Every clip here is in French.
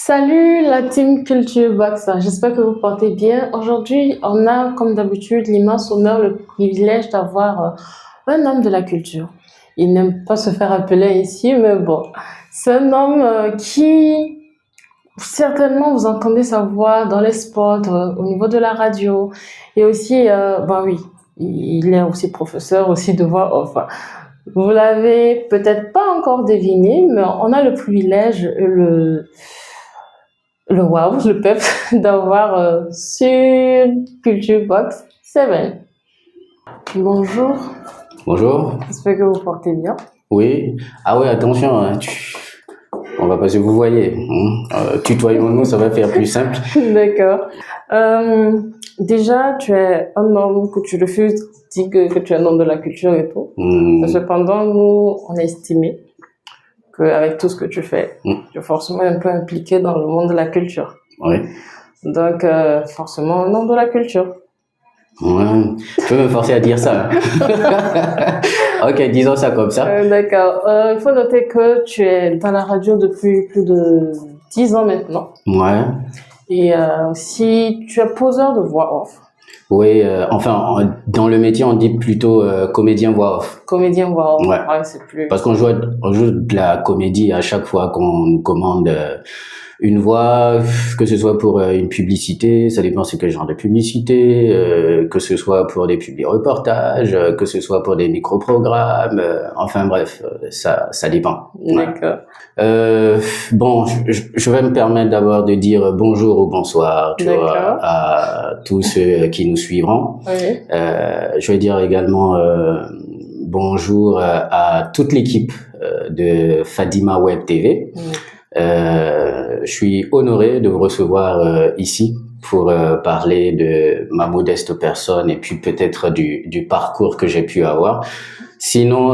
Salut la team Culture Box, j'espère que vous portez bien. Aujourd'hui, on a comme d'habitude l'immense honneur, le privilège d'avoir un homme de la culture. Il n'aime pas se faire appeler ici, mais bon, c'est un homme qui, certainement, vous entendez sa voix dans les spots, au niveau de la radio, et aussi, oui, il est aussi professeur aussi de voix off. Vous l'avez peut-être pas encore deviné, mais on a le privilège, le wow, le pep d'avoir sur Culture Box 7. Bonjour, Bonjour. j'espère que vous portez bien. Oui. Ah ouais, attention, hein, on va pas se vous voyez. Tutoyons-nous, ça va faire plus simple. D'accord. Déjà, tu es un homme que tu refuses, dis que tu es un homme de la culture et tout. Cependant, nous, on a estimé qu'avec tout ce que tu fais, tu es forcément un peu impliqué dans le monde de la culture. Oui. Donc, forcément, un homme de la culture. Ouais. Tu veux me forcer à dire ça? Ok, disons ça comme ça. D'accord. Il faut noter que tu es dans la radio depuis plus de 10 ans maintenant. Ouais. Et aussi, tu es poseur de voix off. Oui, dans le métier, on dit plutôt comédien voix off. Comédien voix off. Ouais. C'est plus... Parce qu'on joue de la comédie à chaque fois qu'on nous commande une voix, que ce soit pour une publicité, ça dépend c'est quel genre de publicité, que ce soit pour des publi-reportages, que ce soit pour des micro-programmes, enfin bref, ça dépend. D'accord. Bon, je vais me permettre d'abord de dire bonjour ou bonsoir, tu vois, à tous ceux qui nous suivront. Oui. Je vais dire également bonjour à toute l'équipe de Fadima Web TV. Je suis honoré de vous recevoir ici pour parler de ma modeste personne et puis peut-être du parcours que j'ai pu avoir. Sinon,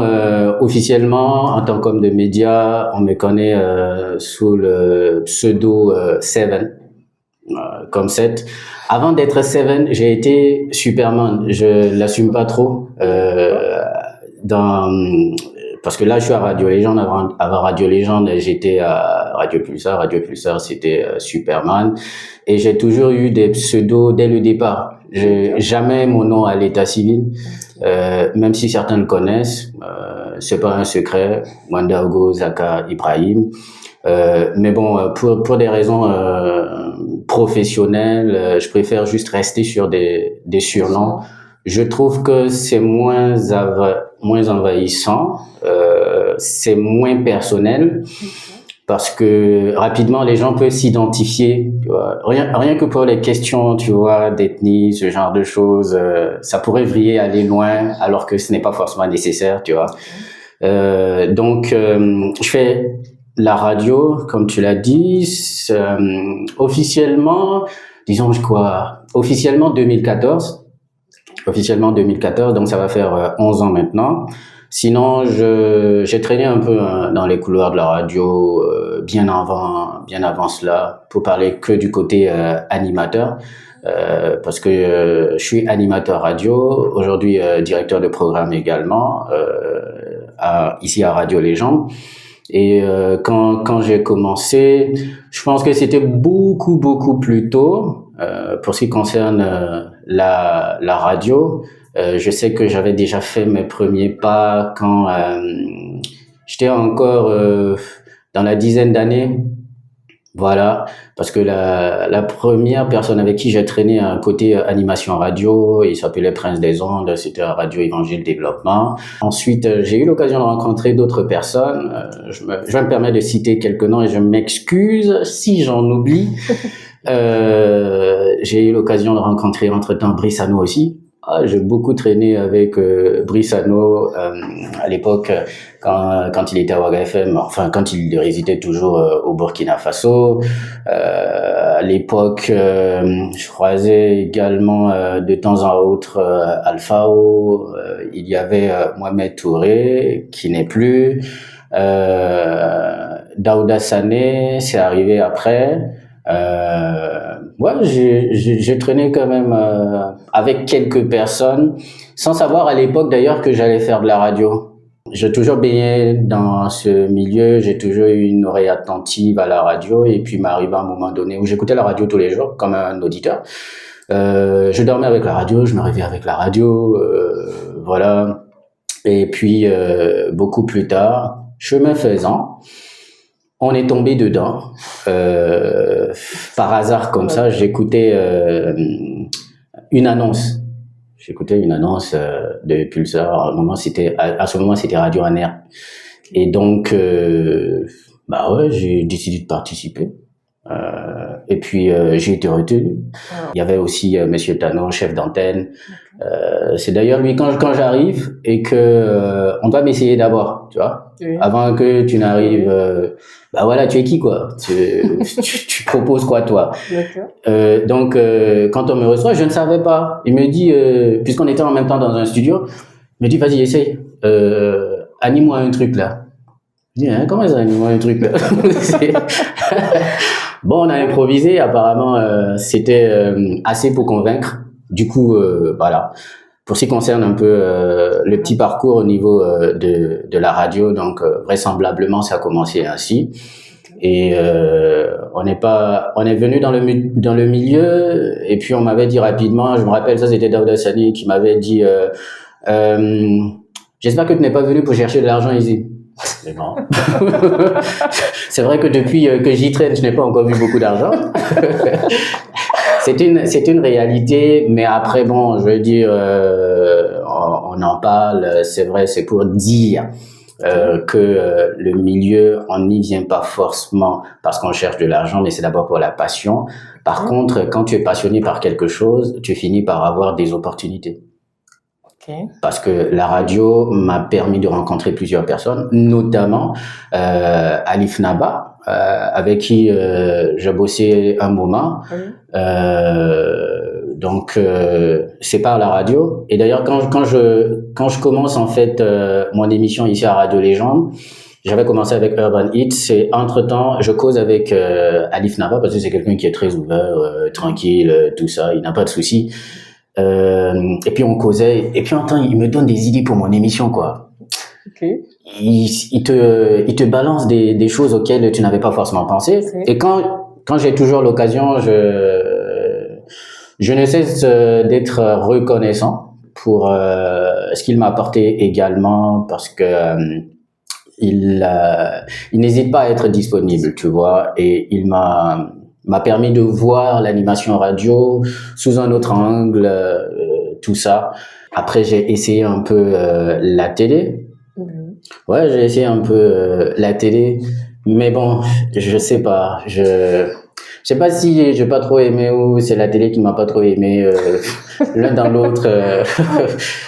officiellement, en tant qu'homme de médias, on me connaît sous le pseudo Seven, comme 7. Avant d'être Seven, j'ai été Superman. Je l'assume pas trop. Parce que là, je suis à Radio Légende. Avant Radio Légende, j'étais à Radio Pulsar. Radio Pulsar, c'était Superman. Et j'ai toujours eu des pseudos dès le départ. Jamais mon nom à l'état civil, même si certains le connaissent. C'est pas un secret. Wandago, Zaka, Ibrahim. Mais bon, pour des raisons professionnelles, je préfère juste rester sur des surnoms. Je trouve que c'est moins envahissant, c'est moins personnel, parce que rapidement les gens peuvent s'identifier, tu vois. Rien que pour les questions, tu vois, d'ethnie, ce genre de choses, ça pourrait vriller, aller loin, alors que ce n'est pas forcément nécessaire, tu vois. Donc, je fais la radio, comme tu l'as dit, officiellement, officiellement 2014. Officiellement 2014, donc ça va faire 11 ans maintenant. Sinon, j'ai traîné un peu dans les couloirs de la radio bien avant cela, pour parler que du côté animateur, parce que je suis animateur radio, aujourd'hui directeur de programme également, ici à Radio Légende. Et quand j'ai commencé, je pense que c'était beaucoup plus tôt. Pour ce qui concerne la radio, je sais que j'avais déjà fait mes premiers pas quand j'étais encore dans la dizaine d'années. Voilà, parce que la première personne avec qui j'ai traîné un côté animation radio, il s'appelait Prince des Ondes, c'était à Radio Évangile Développement. Ensuite, j'ai eu l'occasion de rencontrer d'autres personnes. Je vais me permettre de citer quelques noms et je m'excuse si j'en oublie. J'ai eu l'occasion de rencontrer entre-temps Brissano aussi. J'ai beaucoup traîné avec Brissano à l'époque quand il était à Waga FM, enfin quand il résidait toujours au Burkina Faso. À l'époque, je croisais également de temps en autre Alphao. Il y avait Mohamed Touré qui n'est plus. Daouda Sané, c'est arrivé après. J'ai traîné quand même avec quelques personnes, sans savoir à l'époque d'ailleurs que j'allais faire de la radio. j'ai toujours baigné dans ce milieu, j'ai toujours eu une oreille attentive à la radio et puis m'arrive à un moment donné où j'écoutais la radio tous les jours comme un auditeur. Je dormais avec la radio, je me réveillais avec la radio, voilà. Et puis, beaucoup plus tard, chemin faisant, on est tombé dedans. Par hasard comme ça, j'écoutais une annonce. J'écoutais une annonce de Pulsar. À ce moment, c'était Radio Aner. Et donc, bah ouais, j'ai décidé de participer. Et puis, j'ai été retenu. Il y avait aussi Monsieur Tano, chef d'antenne. C'est d'ailleurs lui, quand j'arrive et que on doit m'essayer d'abord, tu vois, Oui. avant que tu n'arrives, bah voilà, tu es qui, quoi, tu proposes quoi, toi. D'accord. Donc, quand on me reçoit, je ne savais pas. Il me dit, puisqu'on était en même temps dans un studio, il me dit, vas-y, essaye, anime-moi un truc là. Je dis, hein, comment ça, anime-moi un truc là? Bon, on a improvisé, apparemment, c'était assez pour convaincre. Du coup, voilà. Pour ce qui concerne un peu le petit parcours au niveau de la radio, donc vraisemblablement, ça a commencé ainsi. Et on est venu dans le milieu, et puis on m'avait dit rapidement, je me rappelle, ça c'était Daouda Sani qui m'avait dit, j'espère que tu n'es pas venu pour chercher de l'argent ici. Mais non. C'est vrai que depuis que j'y traîne, je n'ai pas encore vu beaucoup d'argent. C'est une réalité, mais après, bon, je veux dire, on en parle, c'est vrai, c'est pour dire que le milieu, on n'y vient pas forcément parce qu'on cherche de l'argent, mais c'est d'abord pour la passion. Par contre, quand tu es passionné par quelque chose, tu finis par avoir des opportunités. Parce que la radio m'a permis de rencontrer plusieurs personnes, notamment Alif Naba, avec qui j'ai bossé un moment. Donc c'est par la radio. Et d'ailleurs quand je commence en fait mon émission ici à Radio Légende, j'avais commencé avec Urban Hits et entre-temps je cause avec Alif Naba parce que c'est quelqu'un qui est très ouvert, tranquille, tout ça, il n'a pas de soucis. Et puis on causait, et puis en temps il me donne des idées pour mon émission, quoi. Okay. Il te balance des choses auxquelles tu n'avais pas forcément pensé. Okay. Et quand j'ai toujours l'occasion, je ne cesse d'être reconnaissant pour ce qu'il m'a apporté également, parce que il n'hésite pas à être disponible, tu vois, et il m'a permis de voir l'animation radio sous un autre angle, tout ça. Après, j'ai essayé un peu la télé. Ouais, j'ai essayé un peu la télé, mais bon, je sais pas. Je sais pas si j'ai pas trop aimé ou c'est la télé qui m'a pas trop aimé. L'un dans l'autre,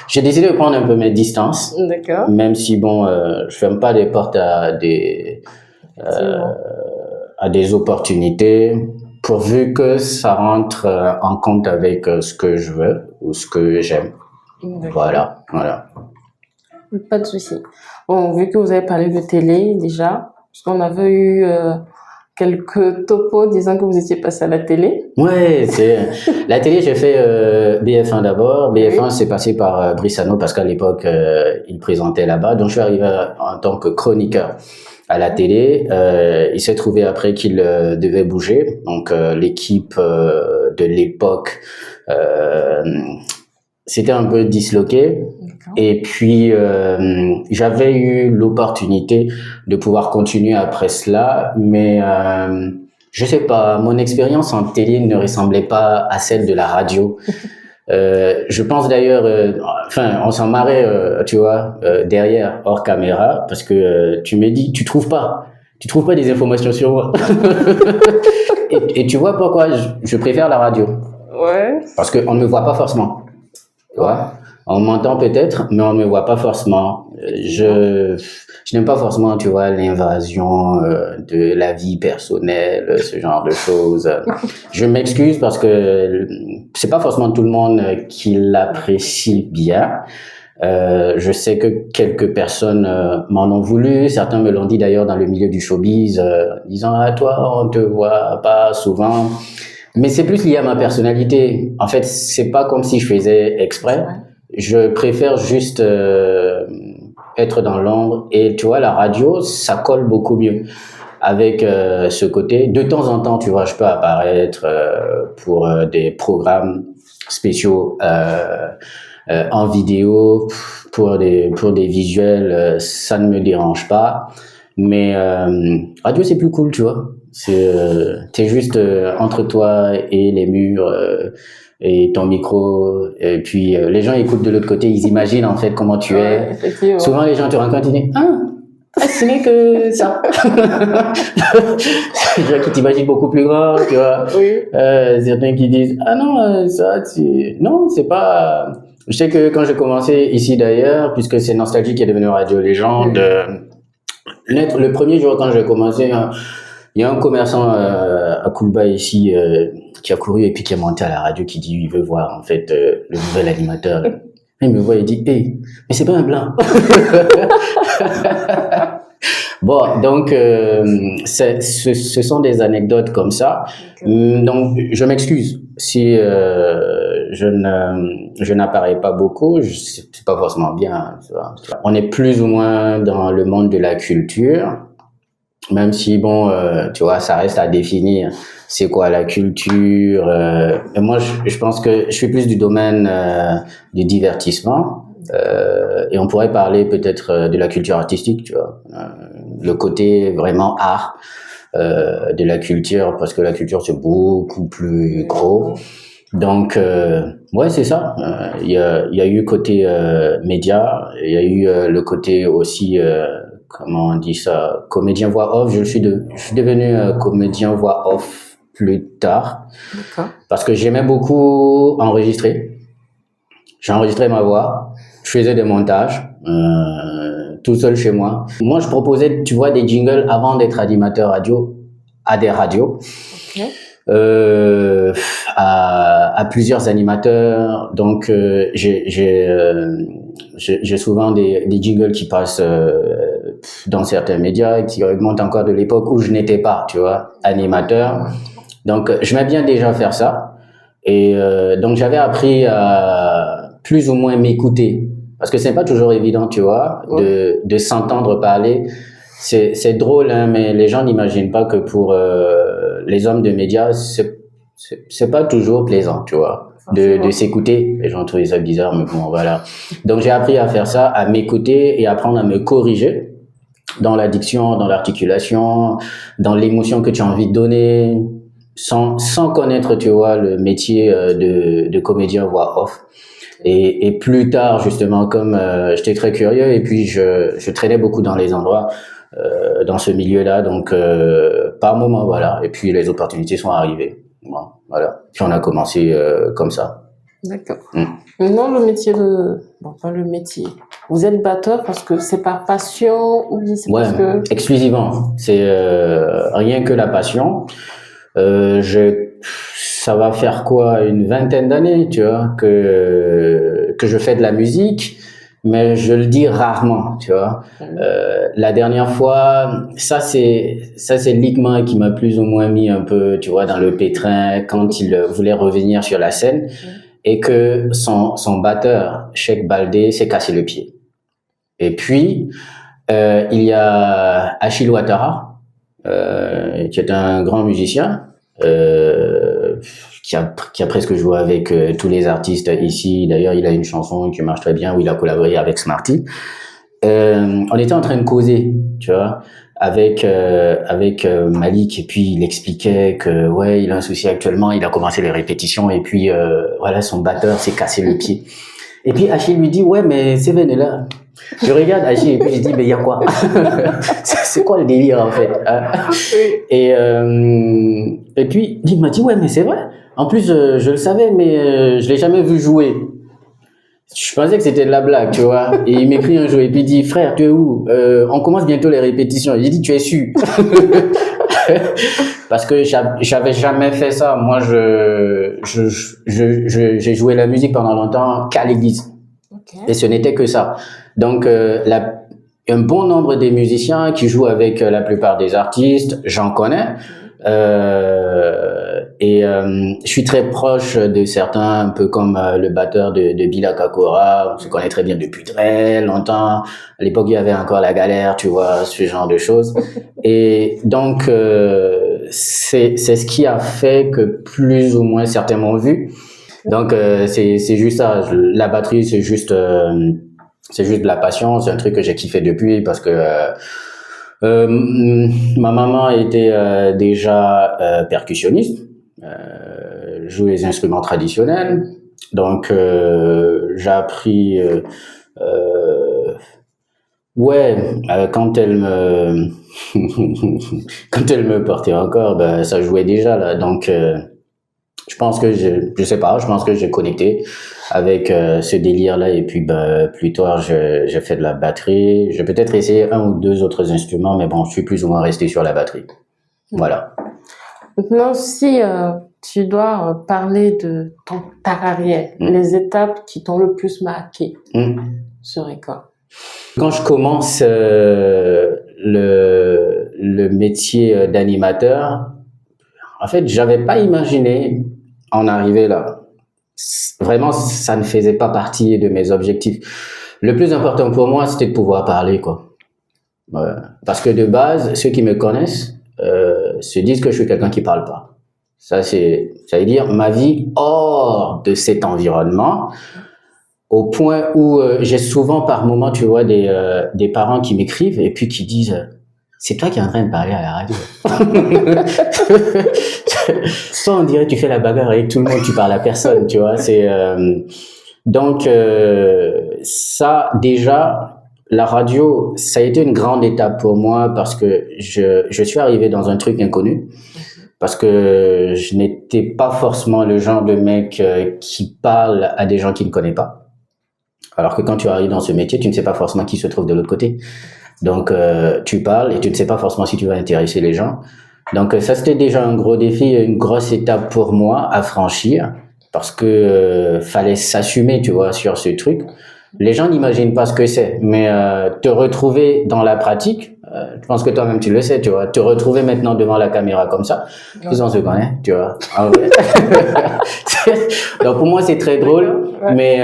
j'ai décidé de prendre un peu mes distances. D'accord. Même si bon, je ferme pas les portes à des opportunités, pourvu que ça rentre en compte avec ce que je veux ou ce que j'aime. Voilà. Pas de souci. Bon, vu que vous avez parlé de télé déjà, parce qu'on avait eu quelques topos disant que vous étiez passé à la télé. Ouais, la télé, j'ai fait BF1 d'abord. BF1, c'est passé par Brissano parce qu'à l'époque, il présentait là-bas. Donc, je suis arrivé en tant que chroniqueur à la télé. Il s'est trouvé après qu'il devait bouger. Donc, l'équipe de l'époque, c'était un peu disloqué. Et puis, j'avais eu l'opportunité de pouvoir continuer après cela, mais je sais pas, mon expérience en télé ne ressemblait pas à celle de la radio. Je pense d'ailleurs, on s'en marrait, tu vois, derrière, hors caméra, parce que tu me dis, tu trouves pas des informations sur moi. et tu vois pourquoi je préfère la radio. Ouais. Parce qu'on ne me voit pas forcément. Tu vois, on m'entend peut-être, mais on ne me voit pas forcément. Je n'aime pas forcément, tu vois, l'invasion de la vie personnelle, ce genre de choses. Je m'excuse parce que c'est pas forcément tout le monde qui l'apprécie bien. Je sais que quelques personnes m'en ont voulu. Certains me l'ont dit d'ailleurs dans le milieu du showbiz, disant « Ah, toi, on te voit pas souvent ». Mais c'est plus lié à ma personnalité. En fait, c'est pas comme si je faisais exprès. Je préfère juste être dans l'ombre. Et tu vois, la radio, ça colle beaucoup mieux avec ce côté. De temps en temps, tu vois, je peux apparaître pour des programmes spéciaux en vidéo, pour des visuels, ça ne me dérange pas. Mais radio, c'est plus cool, tu vois. T'es juste entre toi et les murs et ton micro. Et puis, les gens écoutent de l'autre côté, ils imaginent en fait comment tu es. Effectivement. Souvent, les gens te rencontrent, ils disent « Ah, ce n'est que ça. » Les gens qui t'imaginent beaucoup plus grand, tu vois. Oui. Certains qui disent « Ah non, ça, non, c'est pas... » Je sais que quand j'ai commencé ici d'ailleurs, puisque c'est Nostalgie qui est devenu Radio Légende, le premier jour quand j'ai commencé, il y a un commerçant à Koulba ici qui a couru et puis qui est monté à la radio qui dit il veut voir en fait le nouvel animateur. Il me voit et dit hey, mais c'est pas un blanc. Bon, donc ce sont des anecdotes comme ça. Donc je m'excuse si je n'apparais pas beaucoup. C'est pas forcément bien. Tu vois. On est plus ou moins dans le monde de la culture. Même si, bon, tu vois, ça reste à définir. C'est quoi la culture et moi, je pense que je suis plus du domaine du divertissement. Et on pourrait parler peut-être de la culture artistique, tu vois. Le côté vraiment art de la culture, parce que la culture, c'est beaucoup plus gros. Donc, ouais, c'est ça. Il y a eu côté média, il y a eu le côté aussi... comment on dit ça, comédien voix off. Je suis devenu comédien voix off plus tard. D'accord. Parce que j'aimais beaucoup enregistrer. J'ai enregistré ma voix, je faisais des montages tout seul chez moi. Moi, je proposais, tu vois, des jingles avant d'être animateur radio à des radios. Okay. À plusieurs animateurs. Donc, j'ai souvent des jingles qui passent dans certains médias et qui remontent encore de l'époque où je n'étais pas, tu vois, animateur. Donc, je m'aime bien déjà faire ça. Et donc, j'avais appris à plus ou moins m'écouter. Parce que c'est pas toujours évident, tu vois, de s'entendre parler. C'est drôle, hein, mais les gens n'imaginent pas que pour les hommes de médias, c'est pas toujours plaisant, tu vois, de s'écouter. Les gens trouvent ça bizarre, mais bon, voilà. Donc, j'ai appris à faire ça, à m'écouter et apprendre à me corriger dans la diction, dans l'articulation, dans l'émotion que tu as envie de donner, sans connaître, tu vois, le métier de comédien voix off. Et plus tard, justement, comme j'étais très curieux et puis je traînais beaucoup dans les endroits, dans ce milieu-là, donc par moment, voilà. Et puis les opportunités sont arrivées. Bon, voilà. Puis on a commencé comme ça. D'accord. Maintenant, le métier bon, pas le métier. Vous êtes batteur parce que c'est par passion ou c'est parce que... exclusivement. C'est rien que la passion. Ça va faire quoi, une vingtaine d'années, tu vois, que je fais de la musique, mais je le dis rarement, tu vois. La dernière fois, ça c'est Ligma qui m'a plus ou moins mis un peu, tu vois, dans le pétrin quand il voulait revenir sur la scène et que son batteur, Cheikh Baldé, s'est cassé le pied. Et puis, il y a Achille Ouattara, qui est un grand musicien, qui a presque joué avec tous les artistes ici. D'ailleurs, il a une chanson qui marche très bien où il a collaboré avec Smarty. On était en train de causer, tu vois, avec Malik, et puis il expliquait que ouais, il a un souci actuellement, il a commencé les répétitions et puis voilà, son batteur s'est cassé le pied. Et puis Achille lui dit ouais, mais c'est venu là. Je regarde Achille et puis je dis mais il y a quoi? C'est quoi le délire en fait? Et puis il m'a dit ouais, mais c'est vrai. En plus je le savais, mais je l'ai jamais vu jouer. Je pensais que c'était de la blague, tu vois. Et il m'écrit un jour et puis il dit frère, tu es où? On commence bientôt les répétitions. J'ai dit tu es sûr? Parce que j'avais jamais fait ça. Moi j'ai joué la musique pendant longtemps qu'à l'église. Okay. Et ce n'était que ça. Donc un bon nombre des musiciens qui jouent avec la plupart des artistes, j'en connais. je suis très proche de certains, un peu comme le batteur de Bila Kakora. On se connaît très bien depuis très longtemps. À l'époque, il y avait encore la galère, tu vois, ce genre de choses. Et donc, c'est ce qui a fait que plus ou moins certains m'ont vu. Donc, c'est juste ça. La batterie, c'est juste de la passion. C'est un truc que j'ai kiffé depuis parce que ma maman était déjà percussionniste, joue les instruments traditionnels. Donc, j'ai appris, quand elle me quand elle me portait encore, ben, ça jouait déjà là. Donc, je pense que je sais pas, je pense que j'ai connecté avec ce délire-là et puis ben, plus tard j'ai fait de la batterie. J'ai peut-être essayé un ou deux autres instruments, mais bon, je suis plus ou moins resté sur la batterie. Voilà. Maintenant, si tu dois parler de ta carrière, les étapes qui t'ont le plus marqué seraient quoi? Quand je commence le métier d'animateur, en fait, j'avais pas imaginé en arriver là. Vraiment, ça ne faisait pas partie de mes objectifs. Le plus important pour moi, c'était de pouvoir parler, quoi. Parce que de base, ceux qui me connaissent se disent que je suis quelqu'un qui parle pas. Ça veut dire ma vie hors de cet environnement, au point où j'ai souvent par moment, tu vois, des parents qui m'écrivent et puis qui disent c'est toi qui es en train de parler à la radio. Soit on dirait que tu fais la bagarre avec tout le monde, tu parles à personne, tu vois. Donc ça déjà, la radio, ça a été une grande étape pour moi parce que je suis arrivé dans un truc inconnu. Parce que je n'étais pas forcément le genre de mec qui parle à des gens qu'il ne connaît pas. Alors que quand tu arrives dans ce métier, tu ne sais pas forcément qui se trouve de l'autre côté. Donc, tu parles et tu ne sais pas forcément si tu vas intéresser les gens. Donc, ça, c'était déjà un gros défi, une grosse étape pour moi à franchir parce que fallait s'assumer, tu vois, sur ce truc. Les gens n'imaginent pas ce que c'est, mais te retrouver dans la pratique, je pense que toi-même tu le sais, tu vois, te retrouver maintenant devant la caméra comme ça, ils on se connaît, tu vois. Ah ouais. Donc pour moi c'est très drôle, mais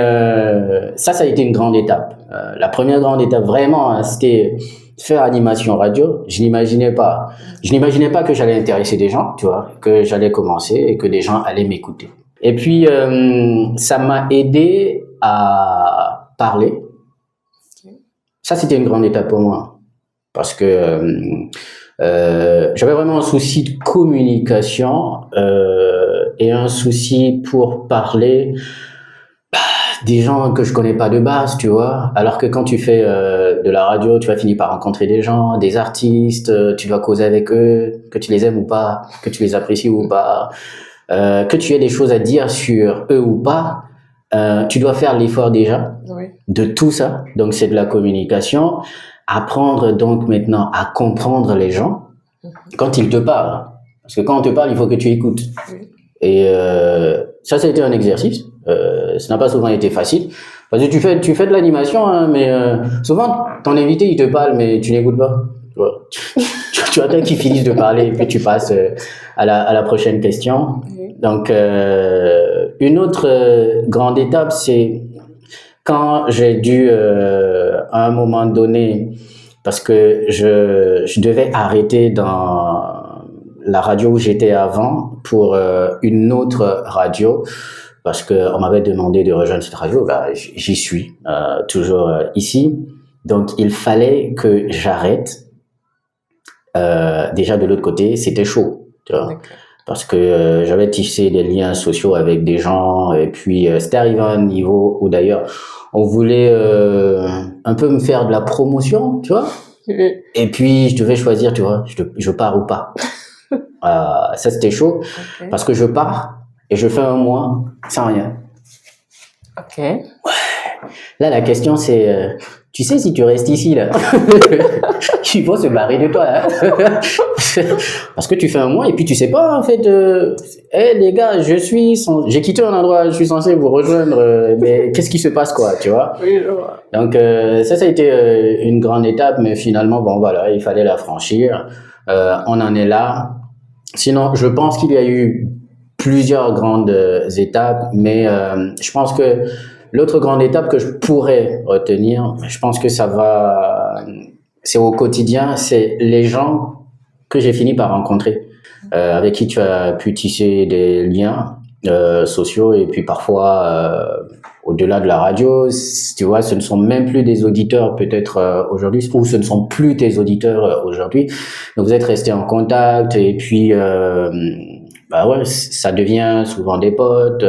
ça a été une grande étape. La première grande étape vraiment, hein, c'était faire animation radio. Je n'imaginais pas que j'allais intéresser des gens, tu vois, que j'allais commencer et que des gens allaient m'écouter. Et puis ça m'a aidé à parler. Ça, c'était une grande étape pour moi. Parce que j'avais vraiment un souci de communication et un souci pour parler des gens que je connais pas de base, tu vois. Alors que quand tu fais de la radio, tu vas finir par rencontrer des gens, des artistes, tu dois causer avec eux, que tu les aimes ou pas, que tu les apprécies ou pas, que tu aies des choses à dire sur eux ou pas. Tu dois faire l'effort déjà de tout ça. Donc, c'est de la communication. Apprendre donc maintenant à comprendre les gens quand ils te parlent. Parce que quand on te parle, il faut que tu écoutes. Et ça a été un exercice. Ça n'a pas souvent été facile. Parce que tu fais de l'animation, hein, mais souvent, ton invité, il te parle, mais tu n'écoutes pas. Tu attends qu'il finisse de parler et puis tu passes à la prochaine question. Donc, une autre grande étape, c'est quand j'ai dû, à un moment donné, parce que je devais arrêter dans la radio où j'étais avant pour une autre radio, parce qu'on m'avait demandé de rejoindre cette radio, bah, j'y suis, toujours ici. Donc, il fallait que j'arrête. Déjà, de l'autre côté, c'était chaud, tu vois. Parce que j'avais tissé des liens sociaux avec des gens et puis c'était arrivé à un niveau où d'ailleurs on voulait un peu me faire de la promotion, tu vois. Et puis je devais choisir, tu vois, je pars ou pas. Ça c'était chaud parce que je pars et je fais un mois sans rien. Ok. Ouais. Là la question c'est tu sais, si tu restes ici, là, ils vont se barrer de toi. Hein. Parce que tu fais un mois et puis tu sais pas, en fait, les gars, j'ai quitté un endroit, je suis censé vous rejoindre, mais qu'est-ce qui se passe, quoi, tu vois? Oui, je vois. Donc, ça a été une grande étape, mais finalement, bon, voilà, il fallait la franchir. On en est là. Sinon, je pense qu'il y a eu plusieurs grandes étapes, mais je pense que l'autre grande étape que je pourrais retenir, je pense que c'est au quotidien, c'est les gens que j'ai fini par rencontrer, avec qui tu as pu tisser des liens sociaux et puis parfois au-delà de la radio, tu vois, ce ne sont même plus des auditeurs peut-être aujourd'hui, ou ce ne sont plus tes auditeurs aujourd'hui. Donc vous êtes restés en contact et puis bah ouais, ça devient souvent des potes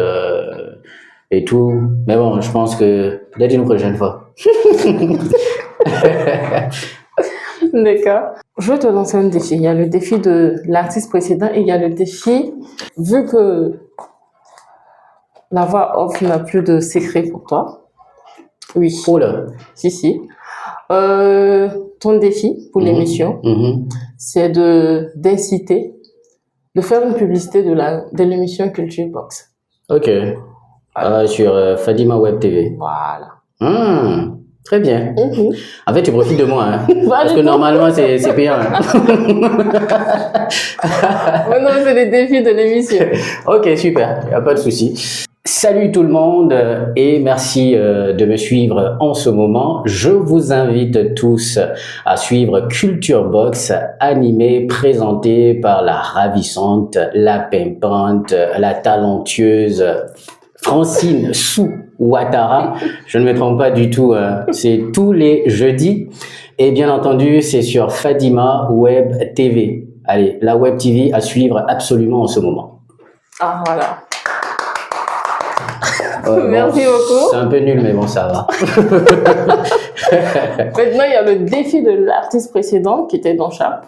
et tout. Mais bon, je pense que peut-être une prochaine fois. D'accord. Je vais te lancer un défi. Il y a le défi de l'artiste précédent et il y a le défi, vu que la voix off n'a plus de secret pour toi. Oui. Oh là. Si. Ton défi pour l'émission, c'est d'inciter, de faire une publicité de l'émission Culture Box. Ok. Sur Fadima Web TV. Voilà. Très bien. En fait, tu profites de moi, hein, parce que normalement, c'est payant. Hein. Non, c'est les défis de l'émission. Ok, super, il n'y a pas de souci. Salut tout le monde et merci de me suivre en ce moment. Je vous invite tous à suivre Culture Box, animé, présenté par la ravissante, la pimpante, la talentueuse Francine Sou Ouattara. Je ne me trompe pas du tout, c'est tous les jeudis. Et bien entendu, c'est sur Fadima Web TV. Allez, la Web TV à suivre absolument en ce moment. Ah, voilà. Merci beaucoup. C'est un peu nul, mais bon, ça va. Maintenant, il y a le défi de l'artiste précédent qui était dans Charles.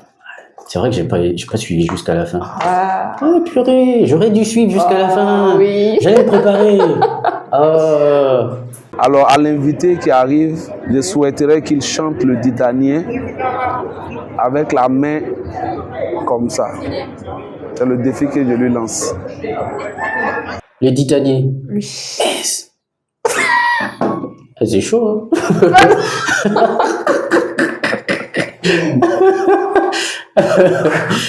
C'est vrai que j'ai pas suivi jusqu'à la fin. Ah. Oh purée, j'aurais dû suivre jusqu'à la fin. Oui. J'allais me préparer. Alors, à l'invité qui arrive, je souhaiterais qu'il chante le Ditanien avec la main comme ça. C'est le défi que je lui lance. Le Ditanien. Oui. Yes. C'est chaud, hein.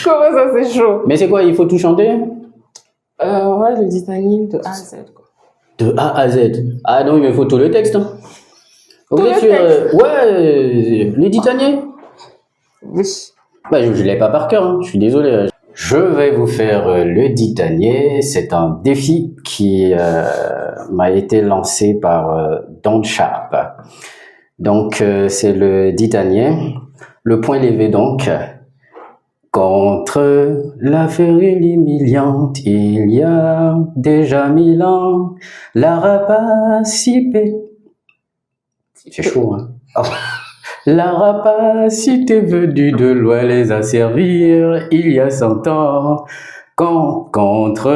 Comment ça, c'est chaud? Mais c'est quoi, il faut tout chanter? Ouais, le Ditanien de A à Z, quoi. De A à Z. Ah non, mais il faut tout le texte. Hein. Tout le texte. Le Ditanien. Oui. Bah, je ne l'ai pas par cœur, hein. Je suis désolé. Je vais vous faire le Ditanier. C'est un défi qui m'a été lancé par Don Sharp. Donc, c'est le Ditanier. Le point levé donc. Contre la féerie humiliante, il y a déjà 1000 ans, la rapacité... C'est chaud, hein? Oh. La rapacité venue de loin les asservir il y a 100 ans. Contre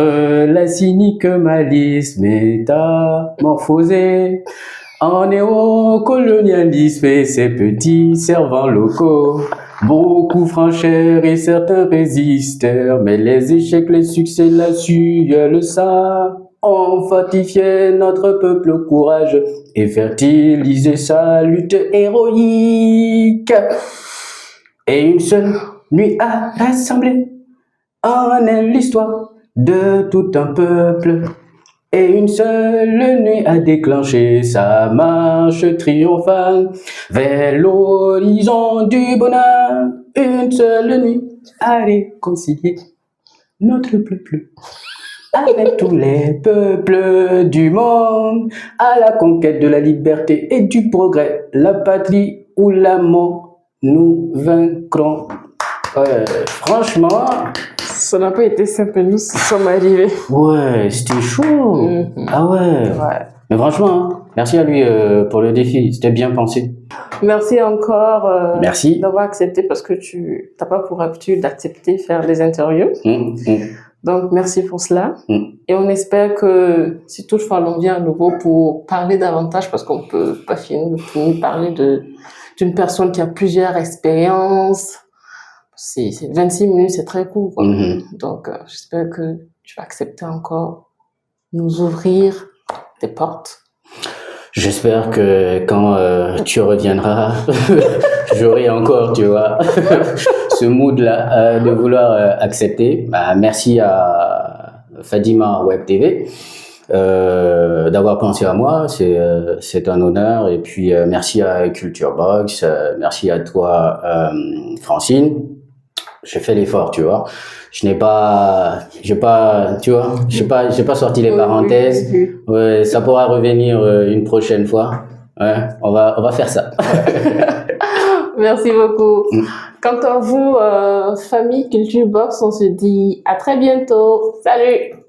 la cynique malice métamorphosée en néocolonialisme et ses petits servants locaux. Beaucoup franchèrent et certains résistèrent, mais les échecs, les succès, la sueur, ça ont fortifié notre peuple au courage et fertilisé sa lutte héroïque. Et une seule nuit a rassemblé en elle l'histoire de tout un peuple. Et une seule nuit a déclenché sa marche triomphale vers l'horizon du bonheur. Une seule nuit a réconcilié notre peuple avec tous les peuples du monde à la conquête de la liberté et du progrès. La patrie ou la mort, nous vaincrons. Franchement... Ça n'a pas été simple, nous sommes arrivés. Ouais, c'était chaud. Ah ouais. Mais franchement, hein, merci à lui pour le défi. C'était bien pensé. Merci encore merci d'avoir accepté parce que tu n'as pas pour habitude d'accepter faire des interviews. Donc, merci pour cela. Et on espère que si toutefois l'on vient à nouveau pour parler davantage, parce qu'on ne peut pas finir de parler d'une personne qui a plusieurs expériences. 26 minutes, c'est très court, quoi. Donc, j'espère que tu vas accepter encore nous ouvrir des portes. J'espère que quand tu reviendras, j'aurai encore, tu vois, ce mood-là de vouloir accepter. Bah, merci à Fadima Web TV. D'avoir pensé à moi, c'est un honneur. Et puis merci à Culture Box, merci à toi Francine. J'ai fait l'effort, tu vois. J'ai pas, tu vois, j'ai pas sorti les parenthèses. Ouais, ça pourra revenir une prochaine fois. Ouais, on va faire ça. Merci beaucoup. Quant à vous, famille Culture Box, on se dit à très bientôt. Salut!